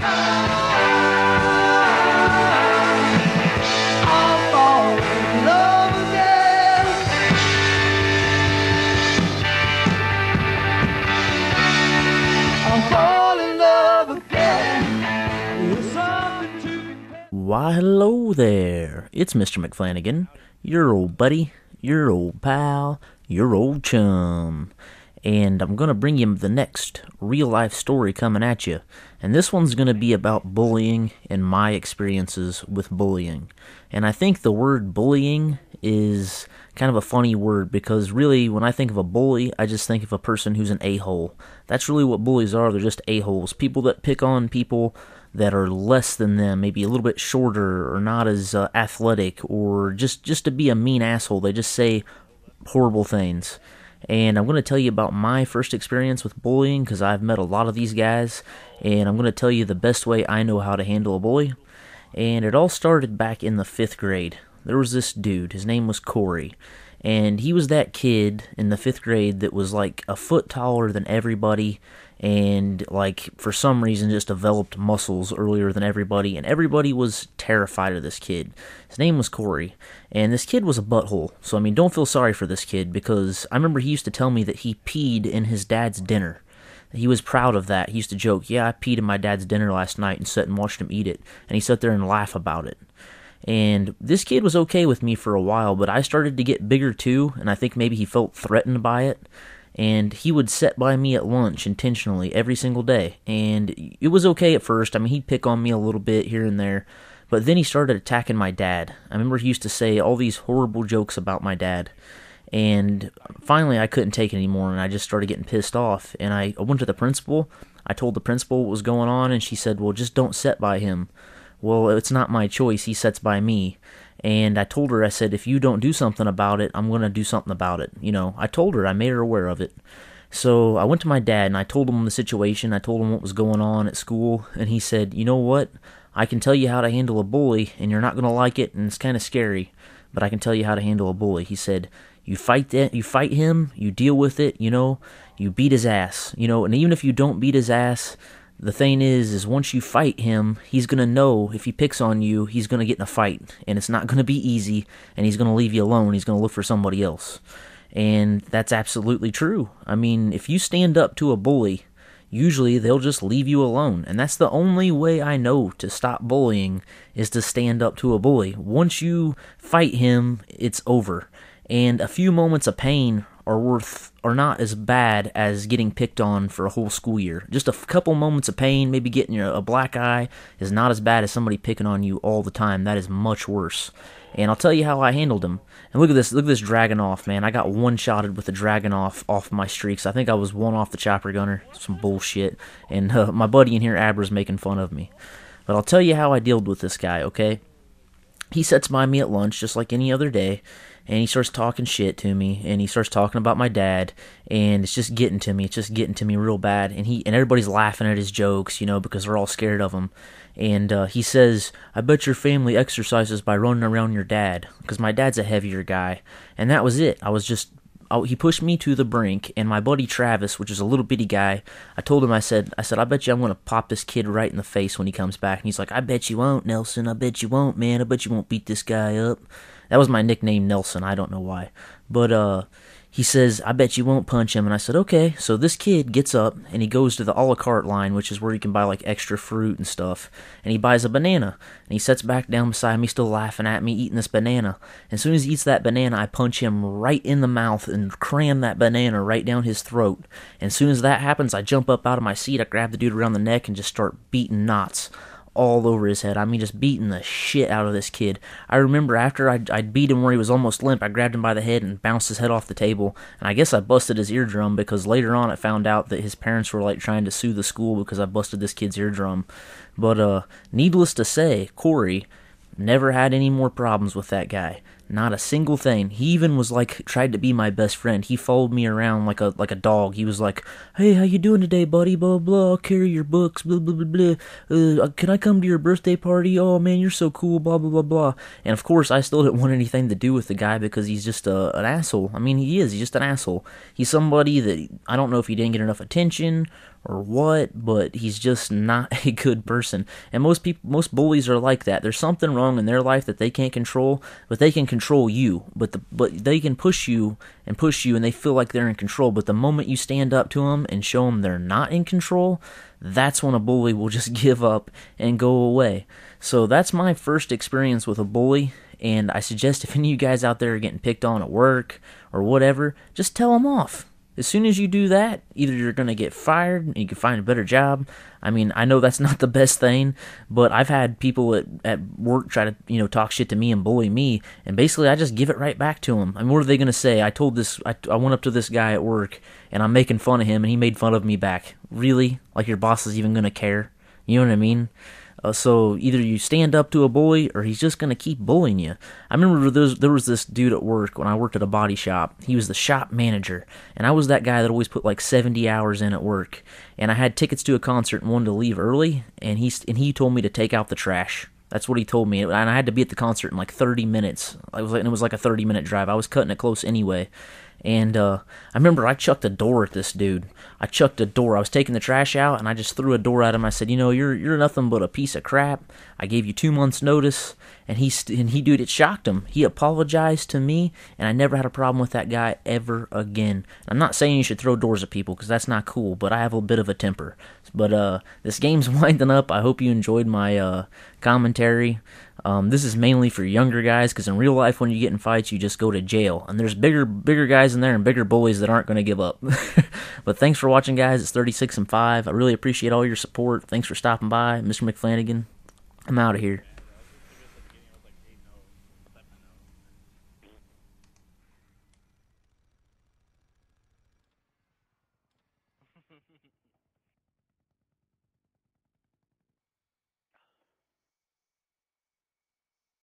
I'll fall in love again. I'll fall in love again. With something to Why, hello there. It's Mr. McFlanagan, your old buddy, your old pal, your old chum. And I'm going to bring you the next real-life story coming at you. And this one's going to be about bullying and my experiences with bullying. And I think the word bullying is kind of a funny word because really when I think of a bully, I just think of a person who's an a-hole. That's really what bullies are. They're just a-holes. People that pick on people that are less than them, maybe a little bit shorter or not as athletic, or just to be a mean asshole. They just say horrible things. And I'm going to tell you about my first experience with bullying because I've met a lot of these guys, and I'm going to tell you the best way I know how to handle a bully. And it all started back in the 5th grade. There was this dude, his name was Corey, and he was that kid in the 5th grade that was like a foot taller than everybody, and like for some reason just developed muscles earlier than everybody, and everybody was terrified of this kid. His name was Corey, and this kid was a butthole. So I mean, don't feel sorry for this kid, because I remember he used to tell me that he peed in his dad's dinner. He was proud of that. He used to joke, "Yeah, I peed in my dad's dinner last night and sat and watched him eat it," and he sat there and laugh about it. And this kid was okay with me for a while, but I started to get bigger too, and I think maybe he felt threatened by it. And he would sit by me at lunch intentionally every single day. And it was okay at first. I mean, he'd pick on me a little bit here and there. But then he started attacking my dad. I remember he used to say all these horrible jokes about my dad. And finally, I couldn't take it anymore, and I just started getting pissed off. And I went to the principal. I told the principal what was going on, and she said, "Well, just don't sit by him." Well, it's not my choice. He sits by me. And I told her, I said, "If you don't do something about it, I'm going to do something about it." You know, I told her, I made her aware of it. So I went to my dad and I told him the situation. I told him what was going on at school. And he said, "You know what? I can tell you how to handle a bully, and you're not going to like it, and it's kind of scary, but I can tell you how to handle a bully." He said, you fight him, you deal with it, you know, you beat his ass, you know, and even if you don't beat his ass, the thing is once you fight him, he's going to know if he picks on you, he's going to get in a fight, and it's not going to be easy, and he's going to leave you alone. He's going to look for somebody else. And that's absolutely true. I mean, if you stand up to a bully, usually they'll just leave you alone, and that's the only way I know to stop bullying is to stand up to a bully. Once you fight him, it's over. And a few moments of pain are not as bad as getting picked on for a whole school year. Just a couple moments of pain, maybe getting a black eye, is not as bad as somebody picking on you all the time. That is much worse. And I'll tell you how I handled him. And look at this Dragunov, man. I got one-shotted with the Dragunov off my streaks. I think I was one off the chopper gunner. Some bullshit. And my buddy in here, Abra's, making fun of me. But I'll tell you how I dealt with this guy, okay? He sits by me at lunch just like any other day, and he starts talking shit to me, and he starts talking about my dad, and it's just getting to me. It's just getting to me real bad, and everybody's laughing at his jokes, you know, because they're all scared of him. And he says, "I bet your family exercises by running around your dad," because my dad's a heavier guy. And that was it. He pushed me to the brink, and my buddy Travis, which is a little bitty guy, I told him, I said, "I bet you I'm going to pop this kid right in the face when he comes back." And he's like, "I bet you won't, Nelson. I bet you won't, man. I bet you won't beat this guy up." That was my nickname, Nelson. I don't know why. But he says, "I bet you won't punch him." And I said, "Okay." So this kid gets up, and he goes to the a la carte line, which is where you can buy like extra fruit and stuff. And he buys a banana. And he sits back down beside me, still laughing at me, eating this banana. And as soon as he eats that banana, I punch him right in the mouth and cram that banana right down his throat. And as soon as that happens, I jump up out of my seat, I grab the dude around the neck, and just start beating knots all over his head. I mean, just beating the shit out of this kid. I remember after I'd beat him where he was almost limp, I grabbed him by the head and bounced his head off the table, and I guess I busted his eardrum, because later on I found out that his parents were like trying to sue the school because I busted this kid's eardrum. But needless to say, Corey never had any more problems with that guy. Not a single thing. He even was like tried to be my best friend. He followed me around like a dog. He was like, "Hey, how you doing today, buddy? Blah blah. I'll carry your books. Blah blah blah blah. Can I come to your birthday party? Oh man, you're so cool. Blah blah blah blah." And of course, I still didn't want anything to do with the guy because he's just an asshole. I mean, he is. He's just an asshole. He's somebody that I don't know if he didn't get enough attention or what, but he's just not a good person. And most bullies are like that. There's something wrong in their life that they can't control, but they can control you. But they can push you, and they feel like they're in control. But the moment you stand up to them and show them they're not in control, that's when a bully will just give up and go away. So that's my first experience with a bully. And I suggest if any of you guys out there are getting picked on at work or whatever, just tell them off. As soon as you do that, either you're going to get fired and you can find a better job. I mean, I know that's not the best thing, but I've had people at work try to, talk shit to me and bully me, and basically I just give it right back to them. I mean, what are they going to say? I went up to this guy at work, and I'm making fun of him, and he made fun of me back. Really? Like your boss is even going to care? You know what I mean? So either you stand up to a bully or he's just going to keep bullying you. I remember there was this dude at work when I worked at a body shop. He was the shop manager, and I was that guy that always put like 70 hours in at work. And I had tickets to a concert and wanted to leave early, and he told me to take out the trash. That's what he told me, and I had to be at the concert in like 30 minutes. It was like a 30-minute drive. I was cutting it close anyway. And I remember I chucked a door at this dude. I was taking the trash out, and I just threw a door at him. I said, you're nothing but a piece of crap. I gave you 2 months' notice. And dude, it shocked him. He apologized to me, and I never had a problem with that guy ever again. I'm not saying you should throw doors at people, because that's not cool, but I have a bit of a temper. But this game's winding up. I hope you enjoyed my commentary. This is mainly for younger guys, because in real life, when you get in fights, you just go to jail. And there's bigger guys in there and bigger bullies that aren't going to give up. But thanks for watching, guys. It's 36 and 5. I really appreciate all your support. Thanks for stopping by. Mr. McFlanagan, I'm out of here.